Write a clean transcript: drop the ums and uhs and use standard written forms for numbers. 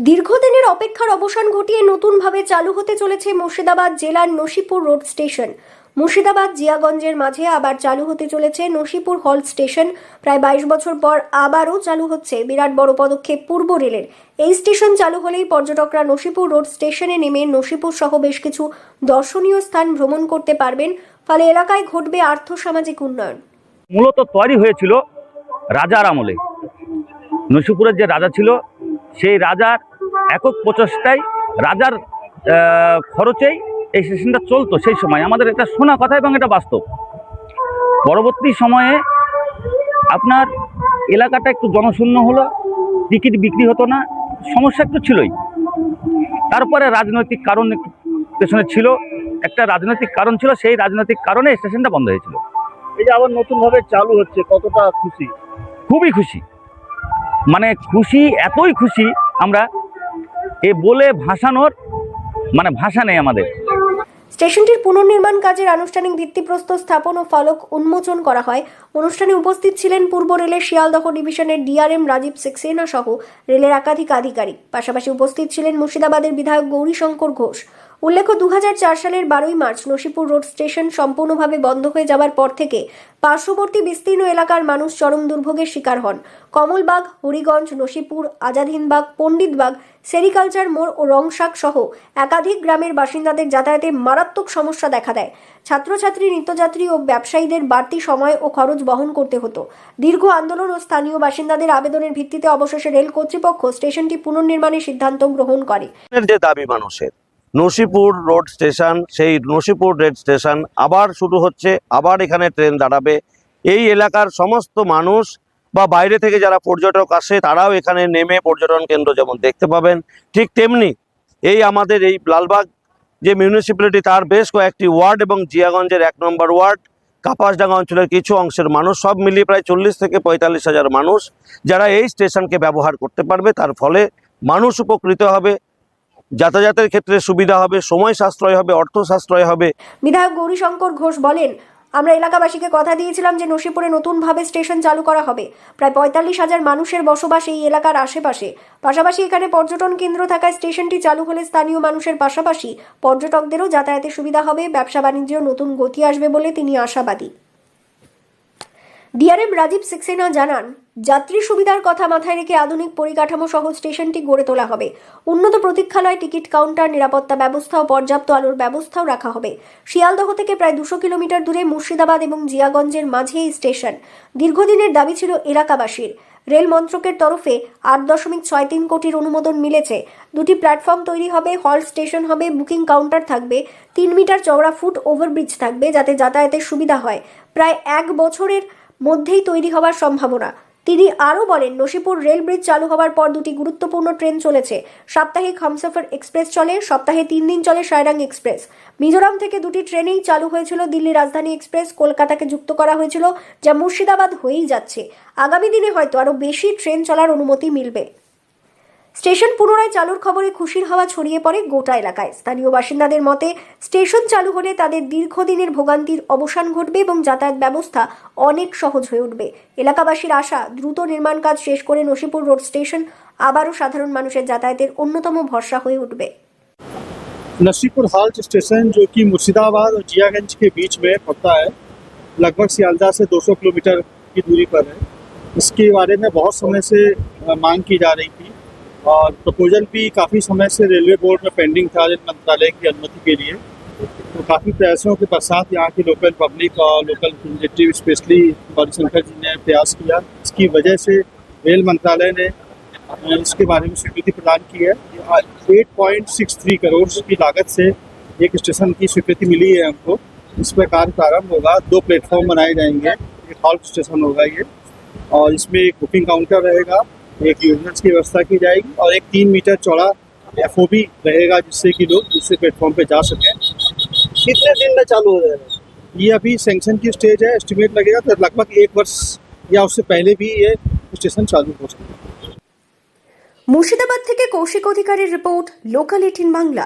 দীর্ঘদিনের অপেক্ষার অবসান ঘটিয়ে নতুনভাবে চালু হতে চলেছে মুর্শিদাবাদ জেলার নসিপুর রোড স্টেশন। মুর্শিদাবাদ জিয়াগঞ্জের মাঝে আবার চালু হতে চলেছে নসিপুর হল স্টেশন। প্রায় 22 বছর পর আবারও চালু হচ্ছে বিরাট বড় পদক্ষেপ পূর্ব রেলের। এই স্টেশন চালু হলেই পর্যটকরা নসিপুর রোড স্টেশনে নেমে নসিপুর সহ বেশ কিছু দর্শনীয় স্থান ভ্রমণ করতে পারবেন। ফলে এলাকায় ঘটবে আর্থসামাজিক উন্নয়ন। মূলত তৈরি হয়েছিল রাজার আমলে। নসিপুরের যে রাজা ছিল সেই রাজার একক প্রচেষ্টায় রাজার খরচেই এই স্টেশনটা চলতো। সেই সময় আমাদের এটা শোনা কথা এবং এটা বাস্তব। পরবর্তী সময়ে আপনার এলাকাটা একটু জনশূন্য হলো, টিকিট বিক্রি হতো না, সমস্যা একটু ছিলই। তারপরে রাজনৈতিক কারণ একটু পেছনে ছিল, একটা রাজনৈতিক কারণ ছিল, সেই রাজনৈতিক কারণে স্টেশনটা বন্ধ হয়েছিল। এই যে আবার নতুনভাবে চালু হচ্ছে, কতটা খুশি? খুবই খুশি, মানে খুশি, এতই খুশি আমরা বলে ভাষানোর ভাষা নেই আমাদের। স্টেশনটির পুনর্নির্মাণ কাজের আনুষ্ঠানিক ভিত্তিপ্রস্তর স্থাপন ও ফলক উন্মোচন করা হয়। অনুষ্ঠানে উপস্থিত ছিলেন পূর্ব রেলের শিয়ালদহ ডিভিশনের ডিআরএম রাজীব সাক্সেনা সহ রেলের একাধিক আধিকারিক। পাশাপাশি উপস্থিত ছিলেন মুর্শিদাবাদের বিধায়ক গৌরীশঙ্কর ঘোষ। উল্লেখ্য, 2004 সালের 12ই মার্চ নসিপুর রোড স্টেশন সম্পূর্ণভাবে বন্ধ হয়ে যাওয়ার পর থেকে পার্শ্ববর্তী বিস্তীর্ণ এলাকার মানুষ চরম দুর্ভোগের শিকার হন। কমলবাগ, হরিগঞ্জ, নসিপুর, আজাদহিন্দবাগ, পণ্ডিতবাগ, সেরিকালচার মোড় ও রংশাক সহ একাধিক গ্রামের বাসিন্দাদের যাতায়াতে মারাত্মক সমস্যা দেখা দেয়। ছাত্রছাত্রী, নিত্যযাত্রী ও ব্যবসায়ীদের বাড়তি সময় ও খরচ বহন করতে হতো। দীর্ঘ আন্দোলন ও স্থানীয় বাসিন্দাদের আবেদনের ভিত্তিতে অবশেষে রেল কর্তৃপক্ষ স্টেশনটি পুনর্নির্মাণের সিদ্ধান্ত গ্রহণ করে। যে দাবি মানুষের, নসিপুর রোড স্টেশন, সেই নসিপুর রেল স্টেশন আবার শুরু হচ্ছে, আবার এখানে ট্রেন দাঁড়াবে। এই এলাকার সমস্ত মানুষ বা বাইরে থেকে যারা পর্যটক আসে তারাও এখানে নেমে পর্যটন কেন্দ্র যেমন দেখতে পাবেন, ঠিক তেমনি এই আমাদের এই লালবাগ যে মিউনিসিপ্যালিটি, তার বেশ কয়েকটি ওয়ার্ড এবং জিয়াগঞ্জের 1 নম্বর ওয়ার্ড, কাপাসডাঙ্গা অঞ্চলের কিছু অংশের মানুষ, সব মিলিয়ে প্রায় 40 থেকে 45 হাজার মানুষ যারা এই স্টেশনকে ব্যবহার করতে পারবে। তার ফলে মানুষ উপকৃত হবে, যাতায়াতের ক্ষেত্রে সুবিধা হবে, সময় সাশ্রয় হবে, অর্থ সাশ্রয় হবে। বিধায়ক গৌরীশঙ্কর ঘোষ বলেন, আমরা এলাকাবাসীকে কথা দিয়েছিলাম যে নসিপুরে নতুনভাবে স্টেশন চালু করা হবে। প্রায় 45 হাজার মানুষের বসবাস এই এলাকার আশেপাশে। পাশাপাশি এখানে পর্যটন কেন্দ্র থাকায় স্টেশনটি চালু হলে স্থানীয় মানুষের পাশাপাশি পর্যটকদেরও যাতায়াতে সুবিধা হবে, ব্যবসা বাণিজ্যেও নতুন গতি আসবে বলে তিনি আশাবাদী। ডিআরএম রাজীব সাক্সেনা জানান, যাত্রী সুবিধার কথা মাথায় রেখে আধুনিক পরিকাঠামো সহ স্টেশনটি গড়ে তোলা হবে। উন্নত প্রতীক্ষালয়, টিকিট কাউন্টার, নিরাপত্তা ব্যবস্থা ও পর্যাপ্ত আলোর ব্যবস্থাও রাখা হবে। শিয়ালদহ থেকে প্রায় 200 কিলোমিটার দূরে মুর্শিদাবাদ এবং জিয়াগঞ্জের মাঝে এই স্টেশন। দীর্ঘদিনের দাবি ছিল এলাকাবাসীর। রেল মন্ত্রকের তরফে 8.63 কোটির অনুমোদন মিলেছে। 2টি প্ল্যাটফর্ম তৈরি হবে, হল স্টেশন হবে, বুকিং কাউন্টার থাকবে, 3 মিটার চওড়া ফুট ওভারব্রিজ থাকবে যাতে যাতায়াতের সুবিধা হয়। প্রায় 1 বছরের মধ্যেই তৈরি হওয়ার সম্ভাবনা। তিনি আরও বলেন, নসিপুর রেল ব্রিজ চালু হওয়ার পর 2টি গুরুত্বপূর্ণ ট্রেন চলেছে। সাপ্তাহিক হামসফর এক্সপ্রেস চলে, সপ্তাহে 3 দিন চলে সায়রাং এক্সপ্রেস। মিজোরাম থেকে 2টি ট্রেনেই চালু হয়েছিল দিল্লি রাজধানী এক্সপ্রেস, কলকাতাকে যুক্ত করা হয়েছিল, যা মুর্শিদাবাদ হয়েই যাচ্ছে। আগামী দিনে হয়তো আরও বেশি ট্রেন চলার অনুমতি মিলবে। স্টেশন পুনরায় চালুর খবরে খুশির হাওয়া ছড়িয়ে পড়ে গোটা এলাকায়। স্থানীয় বাসিন্দাদের মতে, স্টেশন চালু হলে তাদের দীর্ঘদিনের ভোগান্তির অবসান ঘটবে এবং যাতায়াত ব্যবস্থা অনেক সহজ হয়ে উঠবে। এলাকাবাসীর আশা, দ্রুত নির্মাণ কাজ শেষ করে নসিপুর রোড স্টেশন আবারও সাধারণ মানুষের যাতায়াতের অন্যতম ভরসা হয়ে উঠবে। नसीपुर हाल्ट स्टेशन जो कि मुर्शिदाबाद और जियागंज के बीच में पड़ता है, लगभग सियालदह से 200 किलोमीटर की दूरी पर है। इसके बारे में बहुत समय से मांग की जा रही थी और प्रपोजल भी काफ़ी समय से रेलवे बोर्ड में पेंडिंग था रेल मंत्रालय की अनुमति के लिए। तो काफ़ी प्रयासों के पश्चात यहाँ की लोकल पब्लिक और लोकल रिप्रेजेंटेटिव स्पेशली गौरीशंकर जी ने प्रयास किया। इसकी वजह से रेल मंत्रालय ने इसके बारे में स्वीकृति प्रदान की है। 8.63 करोड़ की लागत से एक स्टेशन की स्वीकृति मिली है हमको। इस पर कार्य प्रारंभ होगा। 2 प्लेटफॉर्म बनाए जाएंगे, एक हॉल्ट स्टेशन होगा ये, और इसमें एक बुकिंग काउंटर रहेगा, एक यूनिट्स की व्यवस्था की जाएगी और एक 3 मीटर चौड़ा FOB रहेगा जिससे कि लोग दूसरे प्लेटफॉर्म पे जा सकें। कितने दिन में चालू हो जाएगा? ये अभी सैंक्शन की स्टेज है, एस्टिमेट लगेगा तो लगभग 1 वर्ष या उससे पहले भी ये स्टेशन चालू हो सकता है। মুর্শিদাবাদ থেকে কৌশিক অধিকারীর রিপোর্ট, লোকাল 18 বাংলা।